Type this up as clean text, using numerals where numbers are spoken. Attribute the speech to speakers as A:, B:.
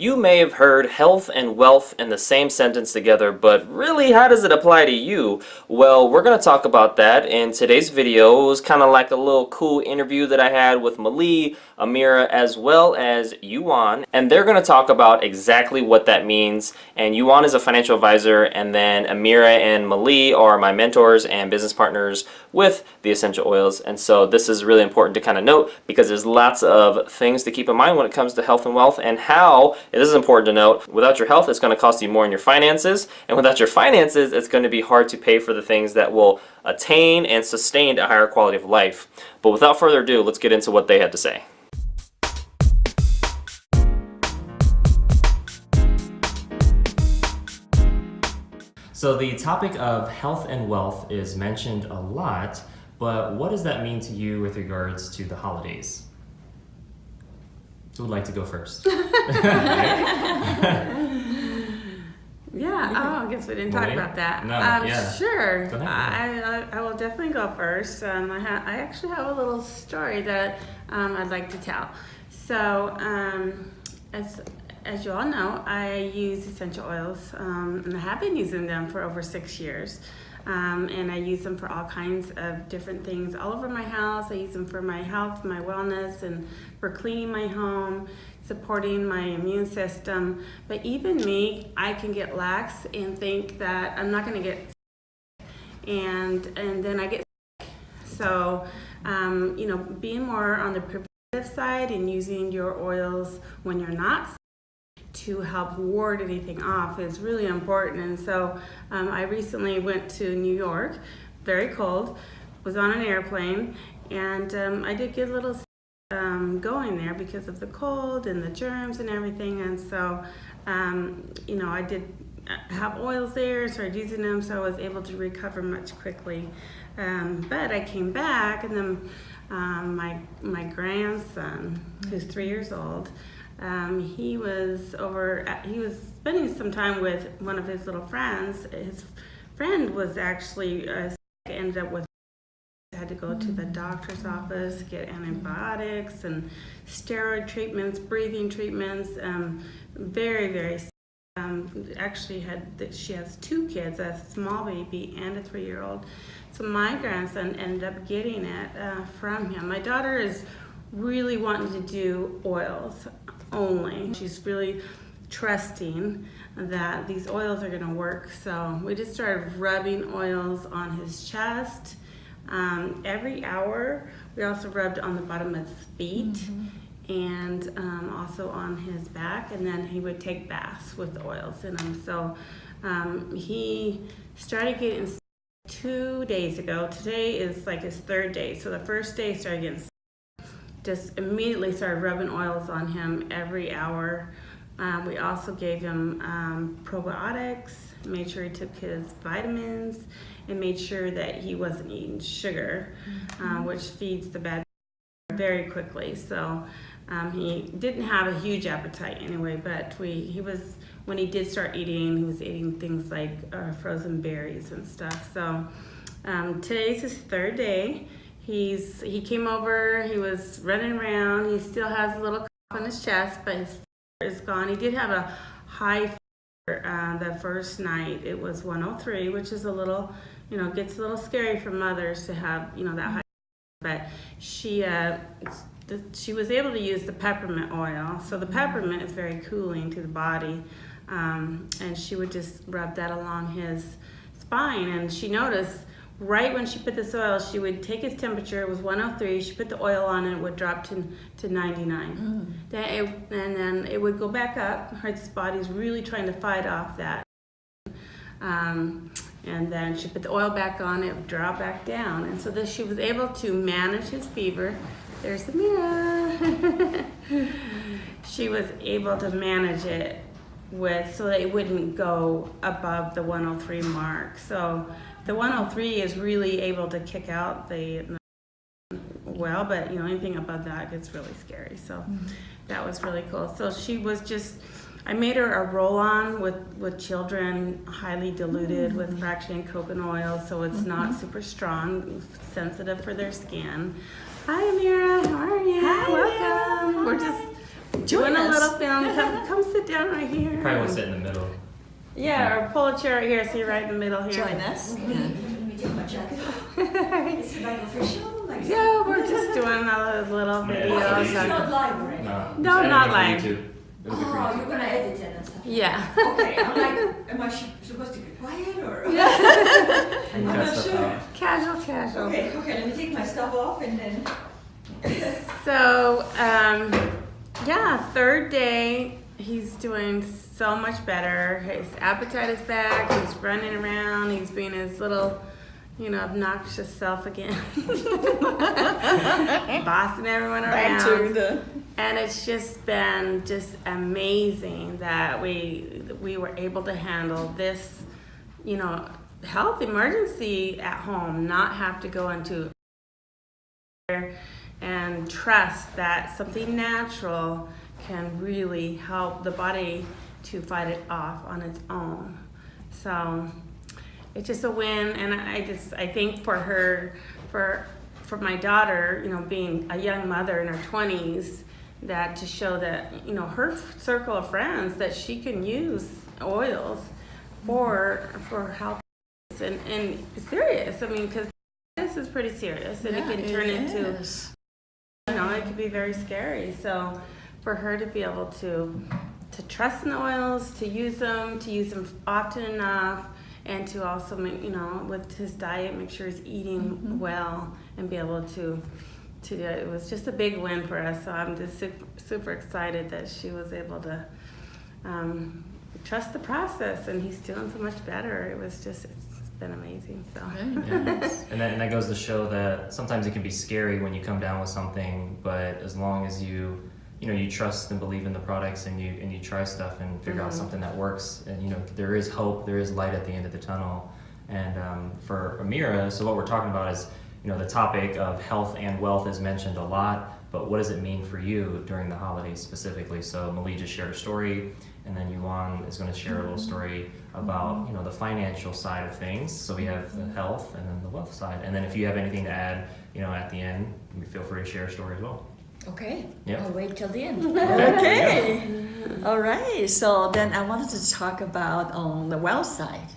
A: You may have heard health and wealth in the same sentence together, but really, how does it apply to you? Well, we're going to talk about that in today's video. It was kind of like a little cool interview that I had with Malee, Amira, as well as Yuan, and they're going to talk about exactly what that means. And Yuan is a financial advisor, and then Amira and Malee are my mentors and business partners with the essential oils. And so this is really important to kind of note because there's lots of things to keep in mind when it comes to health and wealth, and how, this is important to note, without your health it's going to cost you more in your finances, and without your finances it's going to be hard to pay for the things that will attain and sustain a higher quality of life. But without further ado, let's get into what they had to say. So the topic of health and wealth is mentioned a lot, but what does that mean to you with regards to the holidays? Who would like to go first?
B: I guess we didn't talk about that.
A: No, yeah.
B: Sure.
A: Go ahead.
B: I will definitely go first. I actually have a little story that I'd like to tell. So, as you all know, I use essential oils, and I have been using them for over 6 years. And I use them for all kinds of different things all over my house. I use them for my health, my wellness, and for cleaning my home, supporting my immune system. But even me, I can get lax and think that I'm not going to get sick, and then I get sick. So, being more on the preventive side and using your oils when you're not sick to help ward anything off is really important. And so I recently went to New York, very cold, was on an airplane, and I did get a little going there because of the cold and the germs and everything. And so I did have oils there, started using them, so I was able to recover much quickly. But I came back, and then my grandson, who's 3 years old, he was spending some time with one of his little friends. His friend was actually ended up with, had to go to the doctor's office, get antibiotics and steroid treatments, breathing treatments. Very, very sick. Actually she has 2 kids, a small baby and a 3-year-old. So my grandson ended up getting it from him. My daughter is really wanting to do oils only. She's really trusting that these oils are going to work. So we just started rubbing oils on his chest every hour. We also rubbed on the bottom of his feet, and also on his back, and then he would take baths with the oils in them. So he started getting sick 2 days ago. Today is like his 3rd day. So the first day he started getting sick. Just immediately started rubbing oils on him every hour. We also gave him probiotics, made sure he took his vitamins, and made sure that he wasn't eating sugar, which feeds the bad very quickly. So he didn't have a huge appetite anyway, but when he did start eating, he was eating things like frozen berries and stuff. So today's his 3rd day. He came over, he was running around. He still has a little cough on his chest, but his fever is gone. He did have a high fever the first night. It was 103, which is a little, gets a little scary for mothers to have, that high fever. But she was able to use the peppermint oil. So the peppermint is very cooling to the body. And she would just rub that along his spine. And she noticed right when she put this oil, she would take his temperature. It was 103. She put the oil on, and it would drop to 99. And then it would go back up. His body's really trying to fight off that. And then she put the oil back on. It would drop back down. And so she was able to manage his fever. There's Amira. She was able to manage it so that it wouldn't go above the 103 mark. So the 103 is really able to kick out the well, but anything above that gets really scary. So that was really cool. So she was I made her a roll-on with children, highly diluted with fractionated coconut oil, so it's not super strong, sensitive for their skin. Hi Amira, how are you?
C: Hi,
B: welcome.
C: Amira.
B: We're just doing a
C: us.
B: little film. Come sit down right here.
A: Probably want to sit in the middle.
B: Yeah, or pull a chair right here, so you're right in the middle here.
C: Join us.
D: Let me take my jacket off. Is it like official? Like
B: Yeah, we're just doing a little videos.
D: It's not live, right?
B: No, not live.
A: It'll be for
D: Oh,
A: YouTube.
D: you're gonna edit it and stuff.
B: Yeah.
D: Okay, I'm like, am I supposed to be quiet or?
A: You
D: I'm
A: cut
D: not
A: stuff
D: sure.
A: out.
B: Casual.
D: Okay, let me take my stuff off and then.
B: So, yeah, third day, he's doing so much better. His appetite is back. He's running around. He's being his little, obnoxious self again. Bossing everyone
C: Back to
B: around.
C: the
B: And it's just been amazing that we were able to handle this, health emergency at home, not have to go into and trust that something natural can really help the body to fight it off on its own. So it's just a win, and I think for her, for my daughter, being a young mother in her 20s, that to show that her circle of friends that she can use oils for health and it's serious. I mean, because this is pretty serious, and it can turn into it can be very scary. So for her to be able to trust in the oils, to use them often enough, and to also with his diet, make sure he's eating well and be able to do it. It was just a big win for us. So I'm just super excited that she was able to trust the process, and he's doing so much better. It's been amazing. So.
A: Yeah. And that goes to show that sometimes it can be scary when you come down with something, but as long as you trust and believe in the products, and you try stuff and figure out something that works, and there is hope, there is light at the end of the tunnel. And for Amira, so what we're talking about is the topic of health and wealth is mentioned a lot, but what does it mean for you during the holidays specifically? So Malee just shared a story, and then Yuan is going to share a little story about the financial side of things. So we have the health and then the wealth side, and then if you have anything to add at the end, feel free to share a story as well.
C: Okay.
A: Yeah.
C: I'll wait till the end.
A: Okay.
C: Okay. All right. So then I wanted to talk about on the wealth side.